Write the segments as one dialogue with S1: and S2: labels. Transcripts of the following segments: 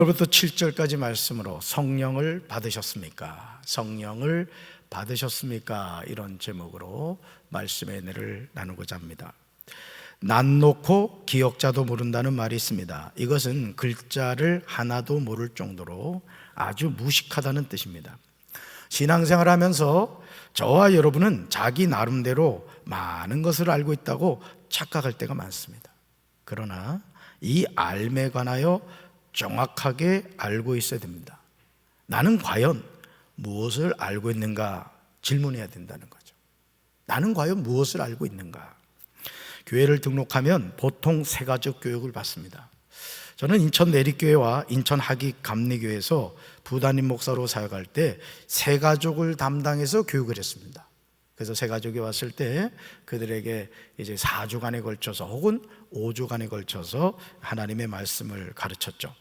S1: 1절부터 7절까지 말씀으로 성령을 받으셨습니까? 성령을 받으셨습니까? 이런 제목으로 말씀의 은혜를 나누고자 합니다. 난 놓고 기억자도 모른다는 말이 있습니다. 이것은 글자를 하나도 모를 정도로 아주 무식하다는 뜻입니다. 신앙생활 하면서 저와 여러분은 자기 나름대로 많은 것을 알고 있다고 착각할 때가 많습니다. 그러나 이 알매 관하여 정확하게 알고 있어야 됩니다. 나는 과연 무엇을 알고 있는가 질문해야 된다는 거죠. 나는 과연 무엇을 알고 있는가? 교회를 등록하면 보통 세 가지 교육을 받습니다. 저는 인천 내리교회와 인천 하기 감리교회에서 부담임 목사로 사역할 때 세 가족을 담당해서 교육을 했습니다. 그래서 세 가족이 왔을 때 그들에게 이제 4주간에 걸쳐서 혹은 5주간에 걸쳐서 하나님의 말씀을 가르쳤죠.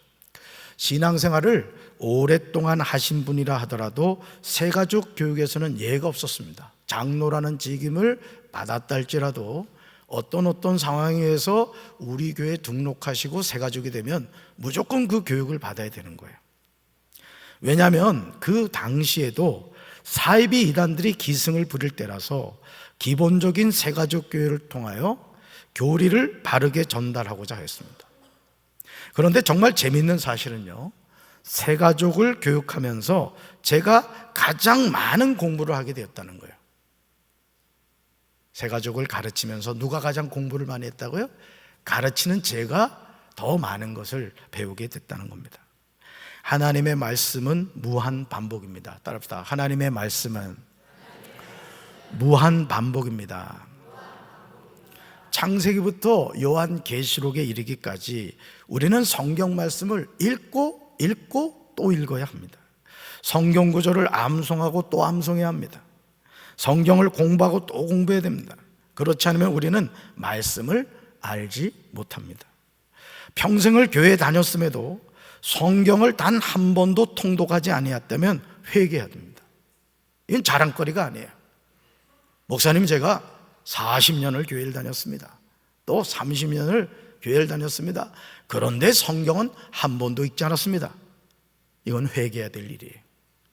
S1: 신앙생활을 오랫동안 하신 분이라 하더라도 세 가족 교육에서는 예가 없었습니다. 장로라는 직임을 받았다 할지라도 어떤 상황에서 우리 교회에 등록하시고 새 가족이 되면 무조건 그 교육을 받아야 되는 거예요. 왜냐하면 그 당시에도 사이비 이단들이 기승을 부릴 때라서 기본적인 새 가족 교회를 통하여 교리를 바르게 전달하고자 했습니다. 그런데 정말 재미있는 사실은요, 새 가족을 교육하면서 제가 가장 많은 공부를 하게 되었다는 거예요. 새 가족을 가르치면서 누가 가장 공부를 많이 했다고요? 가르치는 제가 더 많은 것을 배우게 됐다는 겁니다. 하나님의 말씀은 무한 반복입니다. 따라합시다. 하나님의 말씀은 무한 반복입니다. 창세기부터 요한계시록에 이르기까지 우리는 성경 말씀을 읽고 또 읽어야 합니다. 성경 구절을 암송하고 또 암송해야 합니다. 성경을 공부하고 또 공부해야 됩니다. 그렇지 않으면 우리는 말씀을 알지 못합니다. 평생을 교회에 다녔음에도 성경을 단 한 번도 통독하지 아니했다면 회개해야 됩니다. 이건 자랑거리가 아니에요. 목사님, 제가 40년을 교회를 다녔습니다. 또 30년을 교회를 다녔습니다. 그런데 성경은 한 번도 읽지 않았습니다. 이건 회개해야 될 일이에요.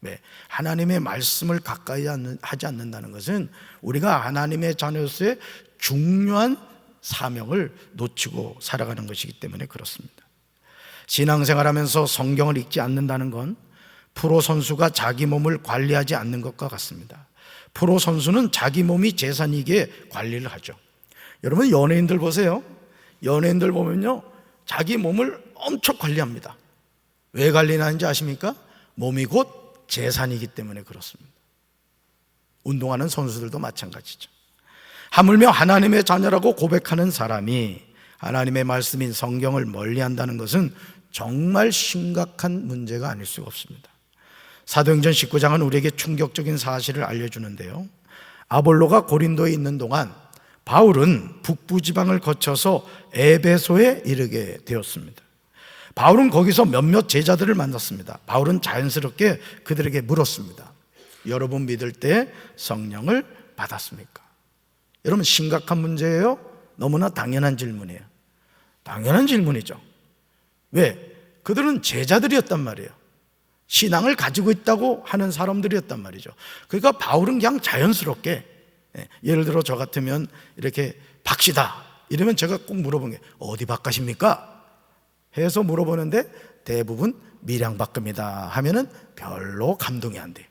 S1: 네, 하나님의 말씀을 가까이 하지 않는다는 것은 우리가 하나님의 자녀로서의 중요한 사명을 놓치고 살아가는 것이기 때문에 그렇습니다. 신앙생활하면서 성경을 읽지 않는다는 건 프로 선수가 자기 몸을 관리하지 않는 것과 같습니다. 프로 선수는 자기 몸이 재산이기에 관리를 하죠. 여러분, 연예인들 보세요. 연예인들 보면요, 자기 몸을 엄청 관리합니다. 왜 관리하는지 아십니까? 몸이 곧 재산이기 때문에 그렇습니다. 운동하는 선수들도 마찬가지죠. 하물며 하나님의 자녀라고 고백하는 사람이 하나님의 말씀인 성경을 멀리한다는 것은 정말 심각한 문제가 아닐 수가 없습니다. 사도행전 19장은 우리에게 충격적인 사실을 알려주는데요, 아볼로가 고린도에 있는 동안 바울은 북부 지방을 거쳐서 에베소에 이르게 되었습니다. 바울은 거기서 몇몇 제자들을 만났습니다. 바울은 자연스럽게 그들에게 물었습니다. 여러분 믿을 때 성령을 받았습니까? 여러분, 심각한 문제예요? 너무나 당연한 질문이에요. 당연한 질문이죠. 왜? 그들은 제자들이었단 말이에요. 신앙을 가지고 있다고 하는 사람들이었단 말이죠. 그러니까 바울은 그냥 자연스럽게, 예를 들어 저 같으면 이렇게 박씨다 이러면 제가 꼭 물어본 게 어디 박가십니까? 해서 물어보는데 대부분 밀양박급니다 하면은 별로 감동이 안 돼요.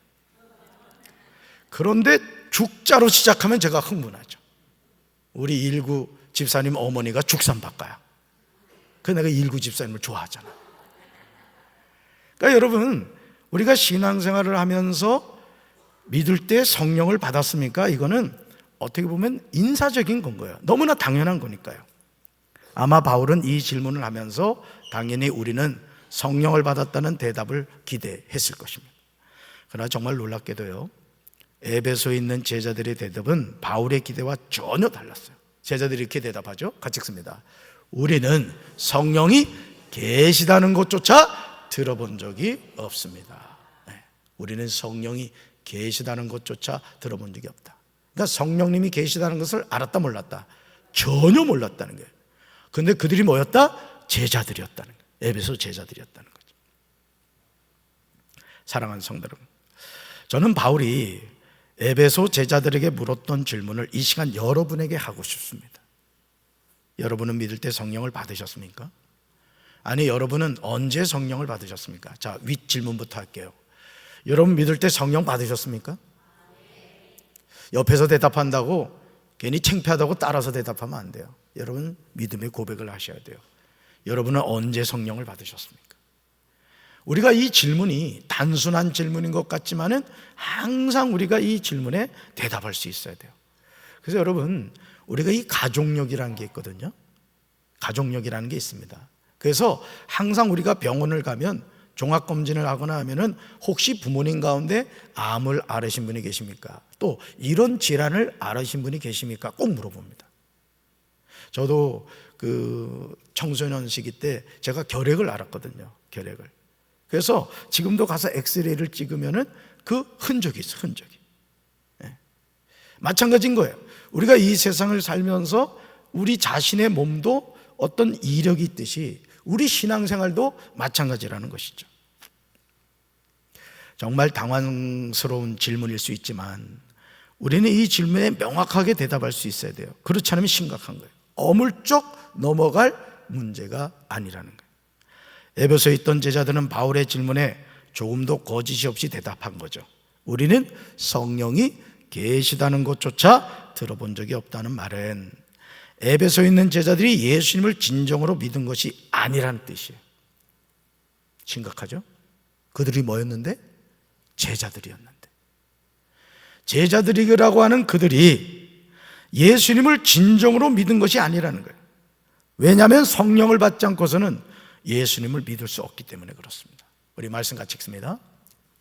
S1: 그런데 죽자로 시작하면 제가 흥분하죠. 우리 일구 집사님 어머니가 죽산박가야. 그래서 내가 일구 집사님을 좋아하잖아. 그러니까 여러분, 우리가 신앙생활을 하면서 믿을 때 성령을 받았습니까? 이거는 어떻게 보면 인사적인 건 거예요. 너무나 당연한 거니까요. 아마 바울은 이 질문을 하면서 당연히 우리는 성령을 받았다는 대답을 기대했을 것입니다. 그러나 정말 놀랍게도요, 에베소에 있는 제자들의 대답은 바울의 기대와 전혀 달랐어요. 제자들이 이렇게 대답하죠. 같이 읽습니다. 우리는 성령이 계시다는 것조차 들어본 적이 없습니다. 네, 우리는 성령이 계시다는 것조차 들어본 적이 없다. 그러니까 성령님이 계시다는 것을 알았다 몰랐다? 전혀 몰랐다는 거예요. 근데 그들이 뭐였다? 제자들이었다는 거예요. 에베소 제자들이었다는 거죠. 사랑하는 성도 여러분, 저는 바울이 에베소 제자들에게 물었던 질문을 이 시간 여러분에게 하고 싶습니다. 여러분은 믿을 때 성령을 받으셨습니까? 아니, 여러분은 언제 성령을 받으셨습니까? 자, 윗 질문부터 할게요. 여러분 믿을 때 성령 받으셨습니까? 옆에서 대답한다고 괜히 창피하다고 따라서 대답하면 안 돼요. 여러분 믿음의 고백을 하셔야 돼요. 여러분은 언제 성령을 받으셨습니까? 우리가 이 질문이 단순한 질문인 것 같지만은 항상 우리가 이 질문에 대답할 수 있어야 돼요. 그래서 여러분, 우리가 이 가족력이라는 게 있거든요. 가족력이라는 게 있습니다. 그래서 항상 우리가 병원을 가면 종합검진을 하거나 하면은 혹시 부모님 가운데 암을 앓으신 분이 계십니까? 또 이런 질환을 앓으신 분이 계십니까? 꼭 물어봅니다. 저도 그 청소년 시기 때 제가 결핵을 앓았거든요. 결핵을. 그래서 지금도 가서 엑스레이를 찍으면은 그 흔적이 있어, 흔적이. 네. 마찬가지인 거예요. 우리가 이 세상을 살면서 우리 자신의 몸도 어떤 이력이 있듯이 우리 신앙생활도 마찬가지라는 것이죠. 정말 당황스러운 질문일 수 있지만 우리는 이 질문에 명확하게 대답할 수 있어야 돼요. 그렇지 않으면 심각한 거예요. 어물쩍 넘어갈 문제가 아니라는 거예요. 에베소에 있던 제자들은 바울의 질문에 조금도 거짓이 없이 대답한 거죠. 우리는 성령이 계시다는 것조차 들어본 적이 없다는 말은 에베소에 있는 제자들이 예수님을 진정으로 믿은 것이 아니라는 뜻이에요. 심각하죠? 그들이 뭐였는데? 제자들이었는데, 제자들이라고 하는 그들이 예수님을 진정으로 믿은 것이 아니라는 거예요. 왜냐하면 성령을 받지 않고서는 예수님을 믿을 수 없기 때문에 그렇습니다. 우리 말씀 같이 읽습니다.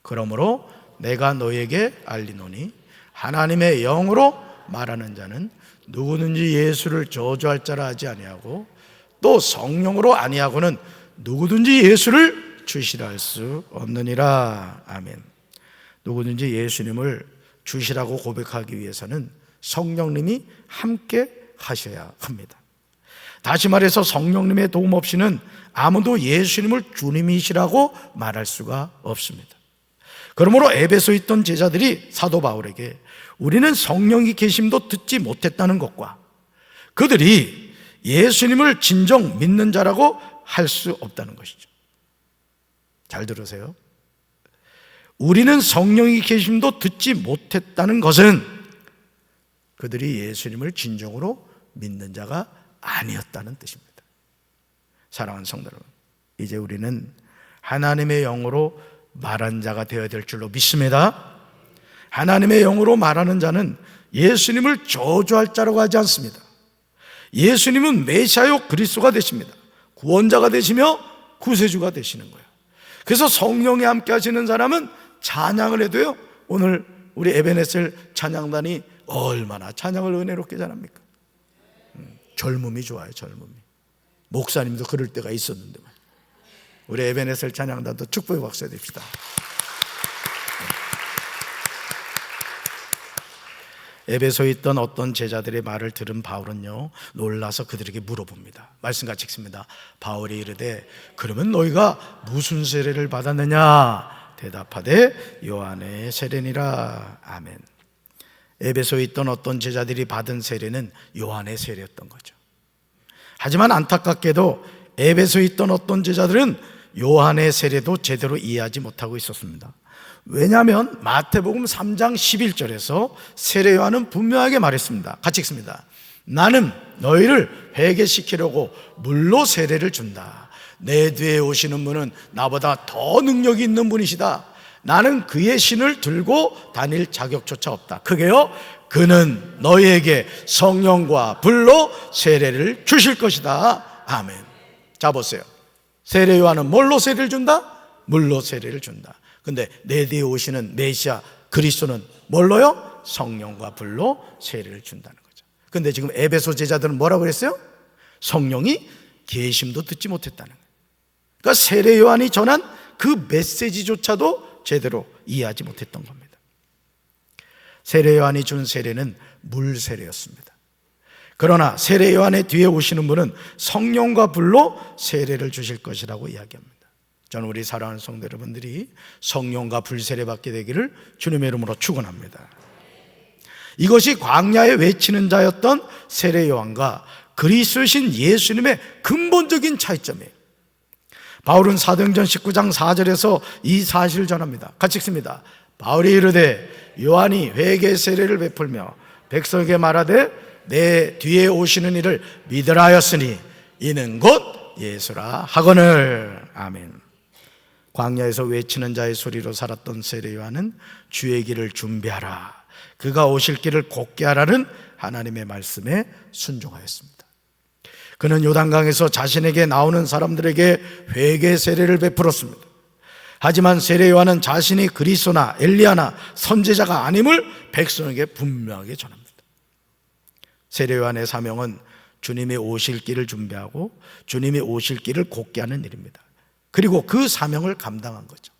S1: 그러므로 내가 너에게 알리노니 하나님의 영으로 말하는 자는 누구든지 예수를 저주할 자라 하지 아니하고 또 성령으로 아니하고는 누구든지 예수를 주시라 할 수 없느니라. 아멘. 누구든지 예수님을 주시라고 고백하기 위해서는 성령님이 함께 하셔야 합니다. 다시 말해서 성령님의 도움 없이는 아무도 예수님을 주님이시라고 말할 수가 없습니다. 그러므로 에베소에 있던 제자들이 사도 바울에게 우리는 성령이 계심도 듣지 못했다는 것과 그들이 예수님을 진정 믿는 자라고 할 수 없다는 것이죠. 잘 들으세요. 우리는 성령이 계심도 듣지 못했다는 것은 그들이 예수님을 진정으로 믿는 자가 아니었다는 뜻입니다. 사랑하는 성도 여러분, 이제 우리는 하나님의 영으로 말한 자가 되어야 될 줄로 믿습니다. 하나님의 영으로 말하는 자는 예수님을 저주할 자라고 하지 않습니다. 예수님은 메시아요 그리스도가 되십니다. 구원자가 되시며 구세주가 되시는 거예요. 그래서 성령이 함께 하시는 사람은 찬양을 해도요, 오늘 우리 에베네셀 찬양단이 얼마나 찬양을 은혜롭게 잘합니까? 젊음이 좋아요. 젊음이. 목사님도 그럴 때가 있었는데 우리 에베네셀 찬양단도 축복의 박수 해드립시다. 에베소에 있던 어떤 제자들의 말을 들은 바울은요, 놀라서 그들에게 물어봅니다. 말씀 같이 읽습니다. 바울이 이르되 그러면 너희가 무슨 세례를 받았느냐? 대답하되 요한의 세례니라. 아멘. 에베소에 있던 어떤 제자들이 받은 세례는 요한의 세례였던 거죠. 하지만 안타깝게도 에베소에 있던 어떤 제자들은 요한의 세례도 제대로 이해하지 못하고 있었습니다. 왜냐하면 마태복음 3장 11절에서 세례 요한은 분명하게 말했습니다. 같이 읽습니다. 나는 너희를 회개시키려고 물로 세례를 준다. 내 뒤에 오시는 분은 나보다 더 능력이 있는 분이시다. 나는 그의 신을 들고 다닐 자격조차 없다. 그게요, 그는 너희에게 성령과 불로 세례를 주실 것이다. 아멘. 자 보세요. 세례 요한은 뭘로 세례를 준다? 물로 세례를 준다. 근데 내 뒤에 오시는 메시아 그리스도는 뭘로요? 성령과 불로 세례를 준다는 거죠. 근데 지금 에베소 제자들은 뭐라고 그랬어요? 성령이 계심도 듣지 못했다는 거예요. 그러니까 세례 요한이 전한 그 메시지조차도 제대로 이해하지 못했던 겁니다. 세례 요한이 준 세례는 물 세례였습니다. 그러나 세례 요한의 뒤에 오시는 분은 성령과 불로 세례를 주실 것이라고 이야기합니다. 저는 우리 사랑하는 성도 여러분들이 성령과 불세례 받게 되기를 주님의 이름으로 축원합니다. 이것이 광야에 외치는 자였던 세례 요한과 그리스도신 예수님의 근본적인 차이점이에요. 바울은 사도행전 19장 4절에서 이 사실을 전합니다. 같이 읽습니다. 바울이 이르되 요한이 회개 세례를 베풀며 백성에게 말하되 내 뒤에 오시는 이를 믿으라 하였으니 이는 곧 예수라 하거늘. 아멘. 광야에서 외치는 자의 소리로 살았던 세례 요한은 주의 길을 준비하라, 그가 오실 길을 곧게 하라는 하나님의 말씀에 순종하였습니다. 그는 요단강에서 자신에게 나오는 사람들에게 회개 세례를 베풀었습니다. 하지만 세례 요한은 자신이 그리스도나 엘리야나 선지자가 아님을 백성에게 분명하게 전합니다. 세례 요한의 사명은 주님이 오실 길을 준비하고 주님이 오실 길을 곧게 하는 일입니다. 그리고 그 사명을 감당한 거죠.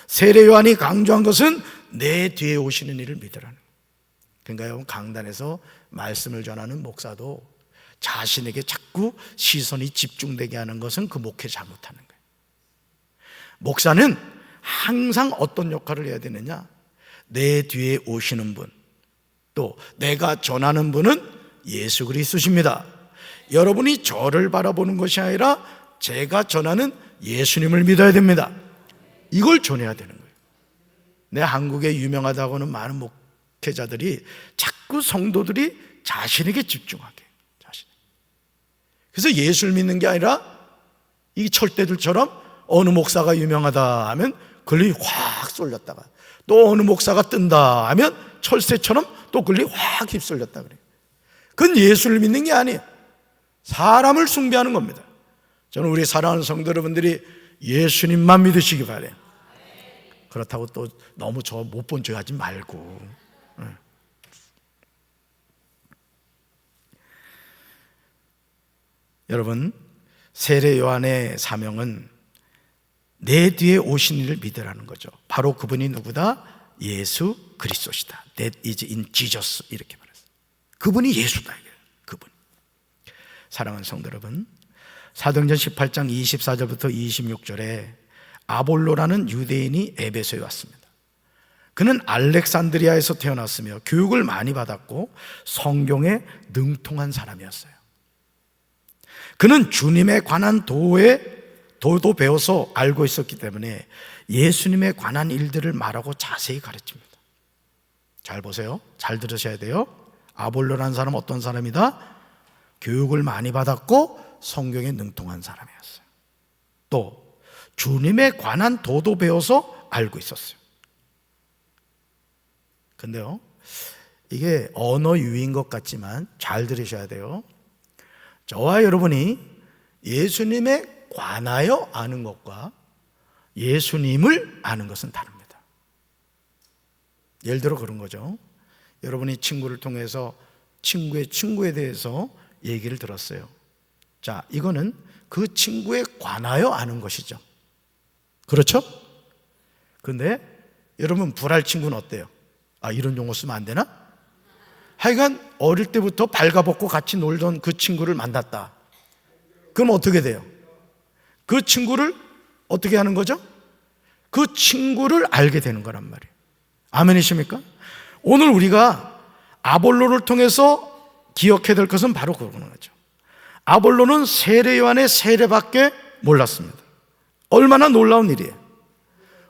S1: 세례 요한이 강조한 것은 내 뒤에 오시는 이를 믿으라는 거예요. 그러니까 여러분, 강단에서 말씀을 전하는 목사도 자신에게 자꾸 시선이 집중되게 하는 것은 그 목회 잘못하는 거예요. 목사는 항상 어떤 역할을 해야 되느냐? 내 뒤에 오시는 분, 또 내가 전하는 분은 예수 그리스도십니다. 여러분이 저를 바라보는 것이 아니라 제가 전하는 예수님을 믿어야 됩니다. 이걸 전해야 되는 거예요. 내 한국에 유명하다고는 많은 목회자들이 자꾸 성도들이 자신에게 집중하게, 그래서 예수를 믿는 게 아니라 이 철대들처럼 어느 목사가 유명하다 하면 권력이 확 쏠렸다가 또 어느 목사가 뜬다 하면 철새처럼 또 권력이 확 휩쓸렸다 그래요. 그건 예수를 믿는 게 아니에요. 사람을 숭배하는 겁니다. 저는 우리 사랑하는 성도 여러분들이 예수님만 믿으시기 바래요. 그렇다고 또 너무 저 못 본 척 하지 말고. 여러분, 세례 요한의 사명은 내 뒤에 오신 이를 믿으라는 거죠. 바로 그분이 누구다? 예수 그리스도시다. That is in Jesus, 이렇게 말했어요. 그분이 예수다. 그분. 사랑하는 성도 여러분, 사도행전 18장 24절부터 26절에 아볼로라는 유대인이 에베소에 왔습니다. 그는 알렉산드리아에서 태어났으며 교육을 많이 받았고 성경에 능통한 사람이었어요. 그는 주님에 관한 도도 배워서 알고 있었기 때문에 예수님에 관한 일들을 말하고 자세히 가르칩니다. 잘 보세요. 잘 들으셔야 돼요. 아볼로라는 사람은 어떤 사람이다? 교육을 많이 받았고 성경에 능통한 사람이었어요. 또 주님에 관한 도도 배워서 알고 있었어요. 근데요, 이게 언어 유희인 것 같지만 잘 들으셔야 돼요. 저와 여러분이 예수님에 관하여 아는 것과 예수님을 아는 것은 다릅니다. 예를 들어 그런 거죠. 여러분이 친구를 통해서 친구의 친구에 대해서 얘기를 들었어요. 자, 이거는 그 친구에 관하여 아는 것이죠. 그렇죠? 근데 여러분, 불알 친구는 어때요? 아, 이런 용어 쓰면 안 되나? 하여간 어릴 때부터 발가벗고 같이 놀던 그 친구를 만났다. 그럼 어떻게 돼요? 그 친구를 어떻게 하는 거죠? 그 친구를 알게 되는 거란 말이에요. 아멘이십니까? 오늘 우리가 아볼로를 통해서 기억해야 될 것은 바로 그거는 거죠. 아볼로는 세례 요한의 세례밖에 몰랐습니다. 얼마나 놀라운 일이에요.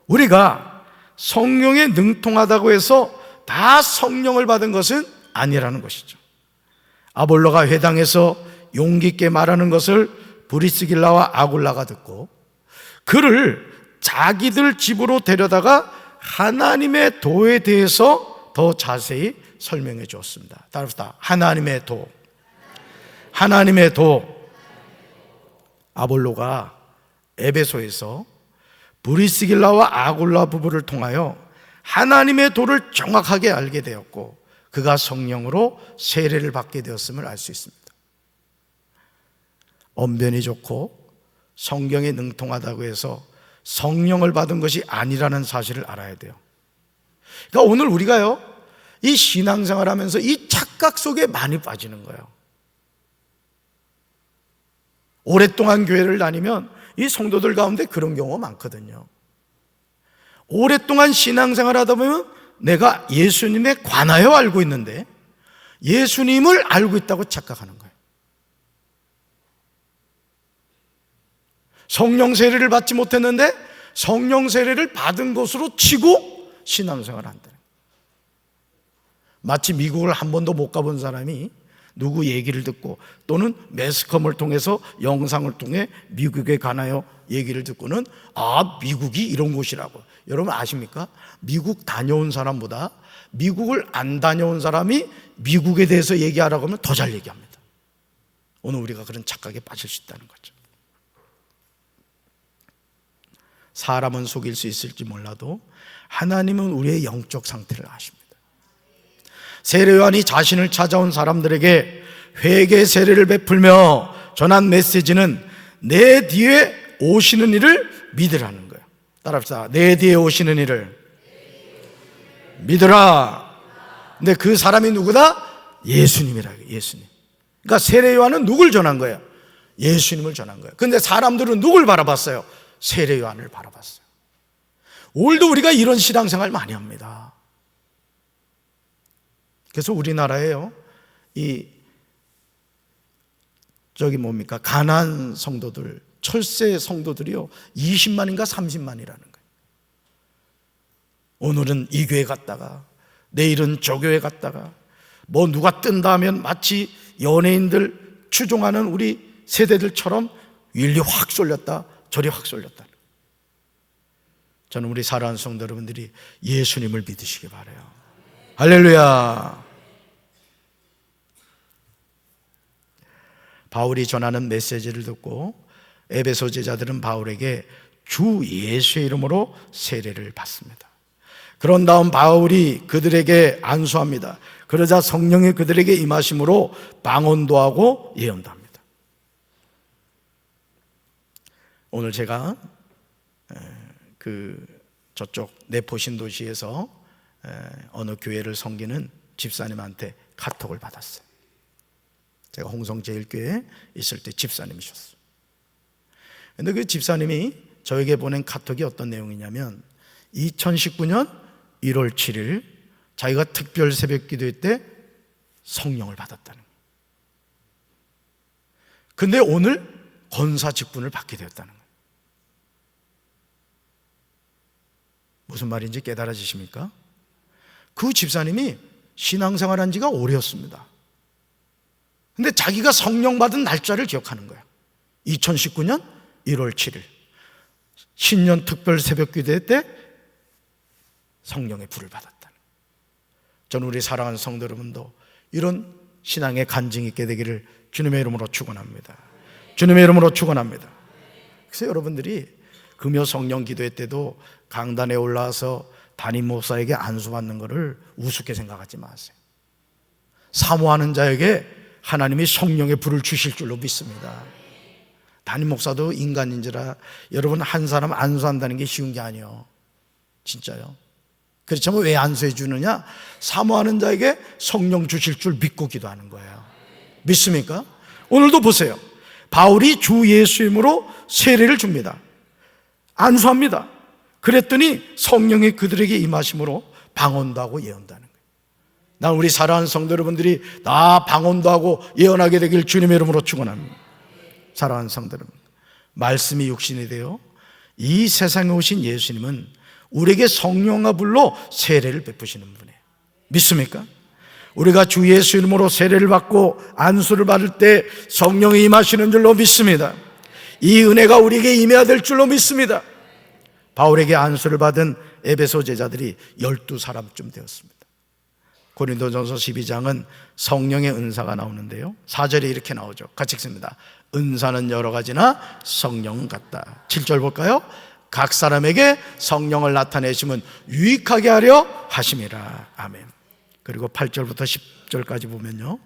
S1: 우리가 성령에 능통하다고 해서 다 성령을 받은 것은 아니라는 것이죠. 아볼로가 회당에서 용기 있게 말하는 것을 브리스길라와 아굴라가 듣고 그를 자기들 집으로 데려다가 하나님의 도에 대해서 더 자세히 설명해 주었습니다. 따라합시다. 하나님의 도. 하나님의 도. 아볼로가 에베소에서 브리스길라와 아굴라 부부를 통하여 하나님의 도를 정확하게 알게 되었고 그가 성령으로 세례를 받게 되었음을 알 수 있습니다. 언변이 좋고 성경에 능통하다고 해서 성령을 받은 것이 아니라는 사실을 알아야 돼요. 그러니까 오늘 우리가요, 이 신앙생활 하면서 이 착각 속에 많이 빠지는 거예요. 오랫동안 교회를 다니면 이 성도들 가운데 그런 경우가 많거든요. 오랫동안 신앙생활 하다 보면 내가 예수님에 관하여 알고 있는데 예수님을 알고 있다고 착각하는 거예요. 성령 세례를 받지 못했는데 성령 세례를 받은 것으로 치고 신앙생활을 한다는 거예요. 마치 미국을 한 번도 못 가본 사람이 누구 얘기를 듣고 또는 매스컴을 통해서 영상을 통해 미국에 관하여 얘기를 듣고는 미국이 이런 곳이라고. 여러분 아십니까? 미국 다녀온 사람보다 미국을 안 다녀온 사람이 미국에 대해서 얘기하라고 하면 더 잘 얘기합니다. 오늘 우리가 그런 착각에 빠질 수 있다는 거죠. 사람은 속일 수 있을지 몰라도 하나님은 우리의 영적 상태를 아십니다. 세례요한이 자신을 찾아온 사람들에게 회개 세례를 베풀며 전한 메시지는 내 뒤에 오시는 이를 믿으라는 거예요. 따라합시다. 내 뒤에 오시는 이를 믿으라. 근데 그 사람이 누구다? 예수님이라고. 예수님. 그러니까 세례요한은 누굴 전한 거예요? 예수님을 전한 거예요. 근데 사람들은 누굴 바라봤어요? 세례요한을 바라봤어요. 오늘도 우리가 이런 신앙생활 많이 합니다. 그래서 우리나라에요, 가나안 성도들, 철새 성도들이요 20만인가 30만이라는 거예요. 오늘은 이 교회 갔다가 내일은 저 교회 갔다가 뭐 누가 뜬다 하면 마치 연예인들 추종하는 우리 세대들처럼 일리 확 쏠렸다 저리 확 쏠렸다. 저는 우리 사랑하는 성도 여러분들이 예수님을 믿으시기 바라요. 할렐루야. 바울이 전하는 메시지를 듣고 에베소 제자들은 바울에게 주 예수의 이름으로 세례를 받습니다. 그런 다음 바울이 그들에게 안수합니다. 그러자 성령이 그들에게 임하심으로 방언도 하고 예언도 합니다. 오늘 제가 저쪽 내포신도시에서 어느 교회를 섬기는 집사님한테 카톡을 받았어요. 제가 홍성제일교회에 있을 때 집사님이셨어요. 그런데 그 집사님이 저에게 보낸 카톡이 어떤 내용이냐면 2019년 1월 7일 자기가 특별 새벽 기도회 때 성령을 받았다는 거예요. 근데 오늘 권사 직분을 받게 되었다는 거예요. 무슨 말인지 깨달아지십니까? 그 집사님이 신앙생활 한 지가 오래였습니다. 근데 자기가 성령 받은 날짜를 기억하는 거예요. 2019년 1월 7일 신년 특별 새벽 기도회 때 성령의 불을 받았다는 거예요. 저는 우리 사랑하는 성도 여러분도 이런 신앙의 간증이 있게 되기를 주님의 이름으로 축원합니다. 주님의 이름으로 축원합니다. 그래서 여러분들이 금요 성령 기도회 때도 강단에 올라와서 담임 목사에게 안수받는 것을 우습게 생각하지 마세요. 사모하는 자에게 하나님이 성령의 불을 주실 줄로 믿습니다. 담임 목사도 인간인지라 여러분 한 사람 안수한다는 게 쉬운 게 아니에요. 진짜요. 그렇지만 왜 안수해 주느냐? 사모하는 자에게 성령 주실 줄 믿고 기도하는 거예요. 믿습니까? 오늘도 보세요. 바울이 주 예수 이름으로 세례를 줍니다. 안수합니다. 그랬더니 성령이 그들에게 임하심으로 방언도 하고 예언도 하는 거예요. 난 우리 사랑하는 성도 여러분들이 다 방언도 하고 예언하게 되길 주님의 이름으로 축원합니다. 사랑하는 성도 여러분, 말씀이 육신이 되어 이 세상에 오신 예수님은 우리에게 성령과 불로 세례를 베푸시는 분이에요. 믿습니까? 우리가 주 예수 이름으로 세례를 받고 안수를 받을 때 성령이 임하시는 줄로 믿습니다. 이 은혜가 우리에게 임해야 될 줄로 믿습니다. 바울에게 안수를 받은 에베소 제자들이 12사람쯤 되었습니다. 고린도전서 12장은 성령의 은사가 나오는데요, 4절에 이렇게 나오죠. 같이 읽습니다. 은사는 여러 가지나 성령은 같다. 7절 볼까요? 각 사람에게 성령을 나타내심은 유익하게 하려 하심이라. 아멘. 그리고 8절부터 10절까지 보면요,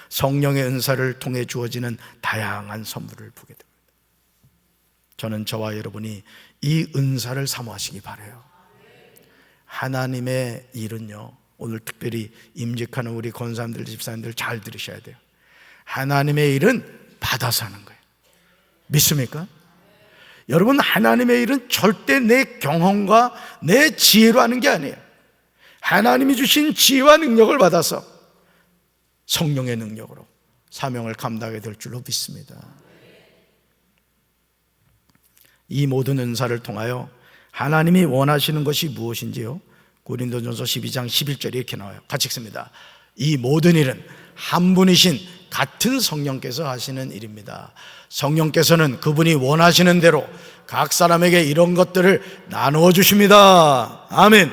S1: 성령의 은사를 통해 주어지는 다양한 선물을 보게 됩니다. 저는 저와 여러분이 이 은사를 사모하시기 바라요. 하나님의 일은요, 오늘 특별히 임직하는 우리 권사님들, 집사님들 잘 들으셔야 돼요. 하나님의 일은 받아서 하는 거예요. 믿습니까? 여러분, 하나님의 일은 절대 내 경험과 내 지혜로 하는 게 아니에요. 하나님이 주신 지혜와 능력을 받아서 성령의 능력으로 사명을 감당하게 될 줄로 믿습니다. 이 모든 은사를 통하여 하나님이 원하시는 것이 무엇인지요? 고린도전서 12장 11절에 이렇게 나와요. 같이 읽습니다. 이 모든 일은 한 분이신 같은 성령께서 하시는 일입니다. 성령께서는 그분이 원하시는 대로 각 사람에게 이런 것들을 나누어 주십니다. 아멘.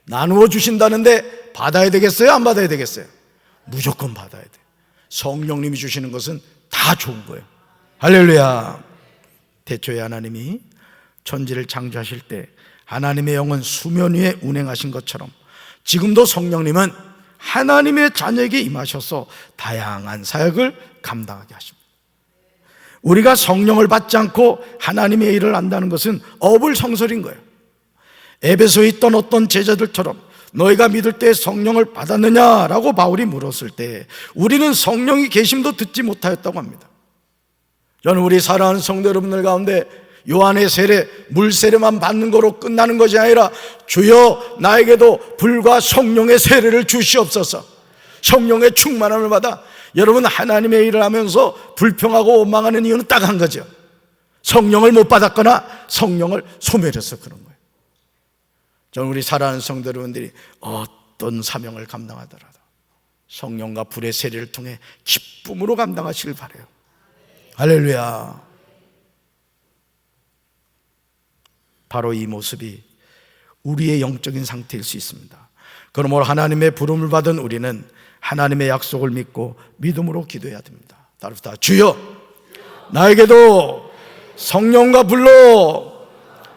S1: 나누어 주신다는데 받아야 되겠어요? 안 받아야 되겠어요? 무조건 받아야 돼요. 성령님이 주시는 것은 다 좋은 거예요. 할렐루야. 태초에 하나님이 천지를 창조하실 때 하나님의 영은 수면 위에 운행하신 것처럼 지금도 성령님은 하나님의 자녀에게 임하셔서 다양한 사역을 감당하게 하십니다. 우리가 성령을 받지 않고 하나님의 일을 한다는 것은 어불성설인 거예요. 에베소에 있던 어떤 제자들처럼 너희가 믿을 때 성령을 받았느냐라고 바울이 물었을 때 우리는 성령이 계심도 듣지 못하였다고 합니다. 저는 우리 사랑하는 성도 여러분들 가운데 요한의 세례, 물 세례만 받는 거로 끝나는 것이 아니라 주여 나에게도 불과 성령의 세례를 주시옵소서. 성령의 충만함을 받아. 여러분, 하나님의 일을 하면서 불평하고 원망하는 이유는 딱 한 가지요. 성령을 못 받았거나 성령을 소멸해서 그런 거예요. 저는 우리 사랑하는 성도 여러분들이 어떤 사명을 감당하더라도 성령과 불의 세례를 통해 기쁨으로 감당하시길 바라요. 할렐루야. 바로 이 모습이 우리의 영적인 상태일 수 있습니다. 그러므로 하나님의 부름을 받은 우리는 하나님의 약속을 믿고 믿음으로 기도해야 됩니다. 따라서 주여 나에게도 성령과 불로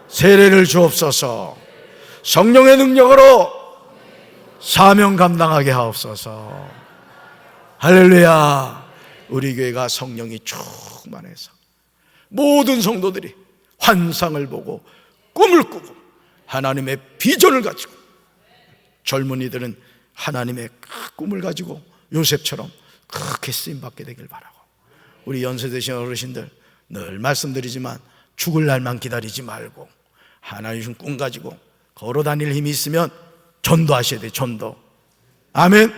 S1: 세례를 주옵소서. 성령의 능력으로 사명 감당하게 하옵소서. 할렐루야. 우리 교회가 성령이 충만해서 모든 성도들이 환상을 보고 꿈을 꾸고 하나님의 비전을 가지고, 젊은이들은 하나님의 꿈을 가지고 요셉처럼 크게 쓰임받게 되길 바라고, 우리 연세 드신 어르신들 늘 말씀드리지만 죽을 날만 기다리지 말고 하나님 주신 꿈 가지고 걸어 다닐 힘이 있으면 전도하셔야 돼요. 전도. 아멘.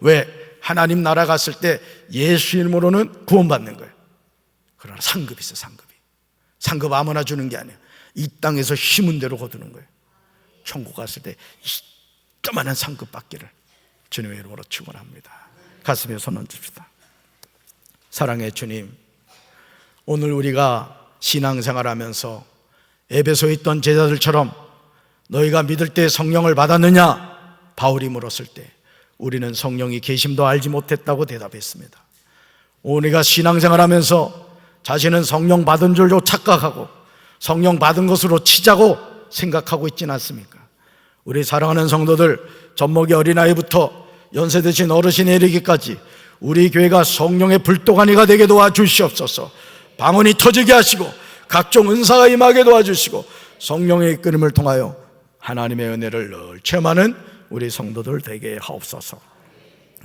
S1: 왜? 하나님 나라 갔을 때 예수 이름으로는 구원받는 거예요. 그러나 상급이 있어. 상급 아무나 주는 게 아니에요. 이 땅에서 힘은 대로 거두는 거예요. 천국 갔을 때 이따만한 상급 받기를 주님의 이름으로 축원합니다. 가슴에 손 얹읍시다. 사랑의 주님, 오늘 우리가 신앙생활하면서 에베소에 있던 제자들처럼 너희가 믿을 때 성령을 받았느냐? 바울이 물었을 때 우리는 성령이 계심도 알지 못했다고 대답했습니다. 우리가 신앙생활하면서 자신은 성령 받은 줄로 착각하고 성령 받은 것으로 치자고 생각하고 있지는 않습니까? 우리 사랑하는 성도들, 젖먹이 어린아이부터 연세 드신 어르신에 이르기까지 우리 교회가 성령의 불도가니가 되게 도와주시옵소서. 방언이 터지게 하시고 각종 은사가 임하게 도와주시고 성령의 이끌림을 통하여 하나님의 은혜를 늘 체험하는 우리 성도들 되게 하옵소서.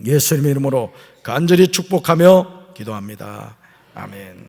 S1: 예수님의 이름으로 간절히 축복하며 기도합니다. 아멘.